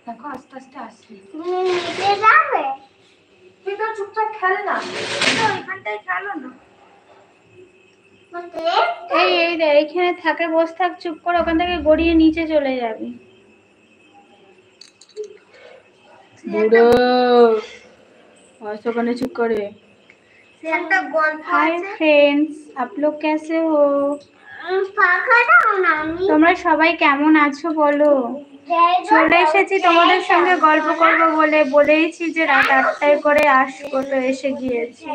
দেখো আস্তে আস্তে আসছে। তুই তো চুপচাপ খেলে না, এখানটাই খেলো না। এই এই রে, এইখানে থাকে, বসে থাক চুপ করে, ওখান থেকে গড়িয়ে নিচে চলে যাবি। বুড়ো ওখানে চুপ করে। हाय फ्रेंड्स, आप लोग कैसे हो? তোমরা সবাই কেমন আছো বলো। চলে এসেছি তোমাদের সঙ্গে গল্প করব বলে, বলেইছি যে রাত 8টায় করে আসবো, তো এসে গিয়েছি।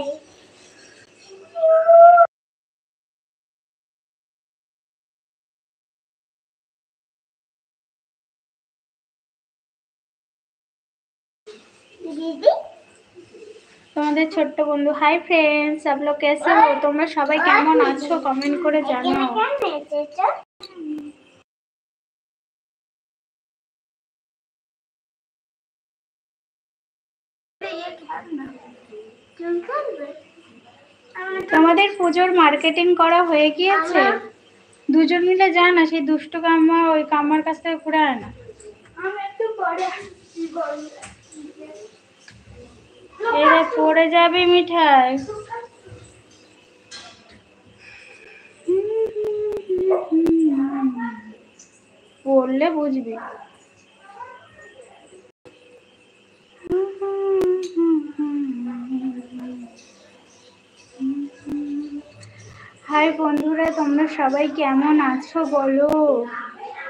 তোমাদের ছোট্ট বন্ধু। হাই ফ্রেন্ডস, आप लोग कैसे हो? তোমরা সবাই কেমন আছো কমেন্ট করে জানাও। তোমাদের পুজোর মার্কেটিং করা হয়ে গিয়েছে? দুজন মিলে যা না, সেই দুষ্ট কাম্মা ওই কাম্মার কাছ থেকে ঘুরে আয় না। এরা পড়ে যাবে মিঠাই। পড়লে বুঝবি। হাই বন্ধুরা, তোমরা সবাই কেমন আছো বলো।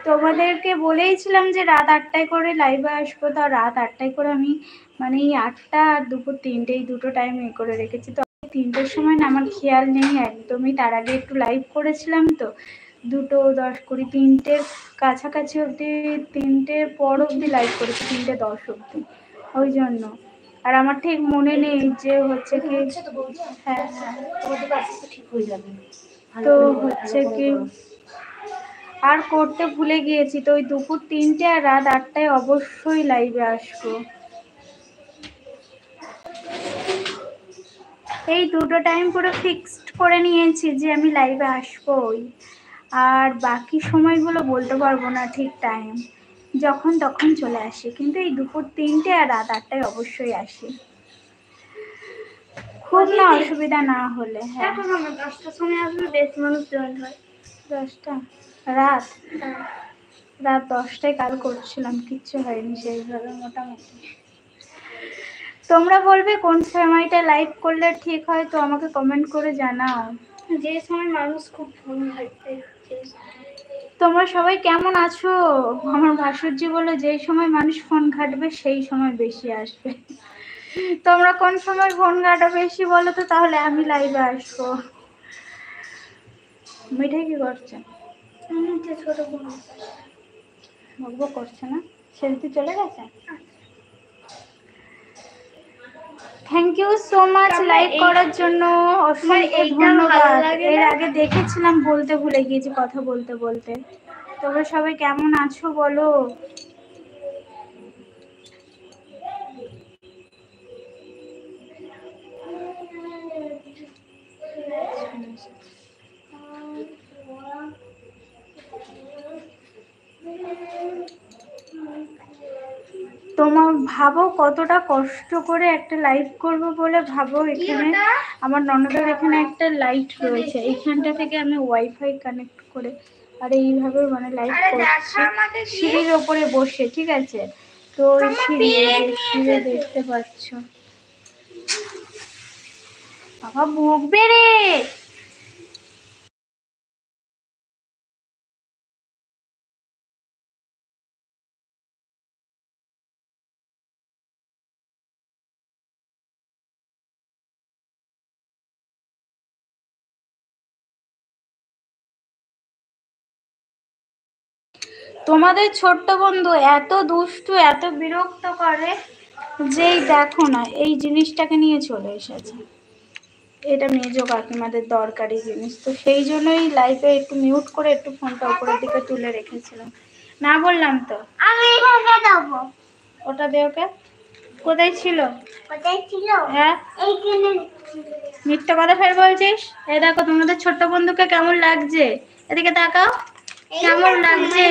তোমাদেরকে বলেইছিলাম যে রাত 8টায় করে লাইভে আসবো, তো রাত 8টায় করে আমি মানে এই 8টা আর দুপুর 3টে, এই দুটো টাইম করে রেখেছি। তো 3টের সময় না আমার খেয়াল নেই একদমই, তার আগে একটু লাইভ করেছিলাম, তো 2টো 10 20 3টের কাছাকাছি অবধি, 3টের পর অবধি লাইভ করেছি, 3টে 10 অবধি, ওই জন্য। আর আমার ঠিক মনে নেই যে হচ্ছে কি। হ্যাঁ হ্যাঁ, ঠিক হয়ে যাবে। তো হচ্ছে কি, আর করতে ভুলে গিয়েছি, তো ওই দুপুর 3টে আর রাত 8টায় অবশ্যই লাইভে আসবো। এই দুটো টাইম পুরো ফিক্সড করে নিয়েছি যে আমি লাইভে আসবোই। আর বাকি সময়গুলো বলতে পারবো না ঠিক টাইম, যখন তখন চলে আসি, কিন্তু এই দুপুর 3টে আর রাত 8টায় অবশ্যই আসি, খুব না অসুবিধা না হলে। হ্যাঁ, 10টার সময় আসলে বেশি মানুষ জয়েন হয়। 10টা রাত? রাত 10টায় কাল করছিলাম, কিচ্ছু হয়নি সেইভাবে মোটামুটি। তোমরা বলবে কোন সময়টা লাইভ করলে ঠিক হয়, তো আমাকে কমেন্ট করে জানাও। যে সময় মানুষ খুব ফোন ঘাঁটতে। তোমরা সবাই কেমন আছো? আমার ভাসুরজি বলে যেই সময় মানুষ ফোন ঘাঁটবে সেই সময় বেশি আসবে। তোমরা কোন সময় ফোন ঘাঁটো বেশি বলো তো, তাহলে আমি লাইভে আসবো। মিঠাই কি করছে? ছোট বোন বকবক করছে না, সেলফি চলে গেছে। Thank you so much like করার জন্য, অসংখ্য ধন্যবাদ। এর আগে দেখেছিলাম, বলতে ভুলে গিয়েছি কথা বলতে বলতে। তোমরা সবাই কেমন আছো বলো। তোমার ভাবো কতটা কষ্ট করে একটা লাইভ করব বলে, ভাবো এখানে আমার ননদের এখানে একটা লাইট রয়েছে, এইখানটা থেকে আমি ওয়াইফাই কানেক্ট করে আর এইভাবে মানে লাইভ করছি সিঁড়ির ওপরে বসে, ঠিক আছে? তো সিঁড়ি দেখতে পাচ্ছ। বাবা বকবে রে। তোমাদের ছোট্ট বন্ধু এত দুষ্টু, এত বিরক্ত করে, যেই দেখো না এই জিনিসটাকে নিয়ে চলে এসেছে। এটা মেজো কাকিমাদের দরকারি জিনিস, তো সেই জন্যই লাইভে একটু মিউট করে একটু ফোনটা উপরের দিকে তুলে রেখেছিলাম। না বললাম তো আমি এখানে দেবো, ওটা দে ওকে। কোথায় ছিল? হ্যাঁ, এইখানে। মিথ্যা কথা ফের বলছিস। এই দেখো তোমাদের ছোট্ট বন্ধুকে কেমন লাগছে, এদিকে তাকাও, কেমন লাগছে।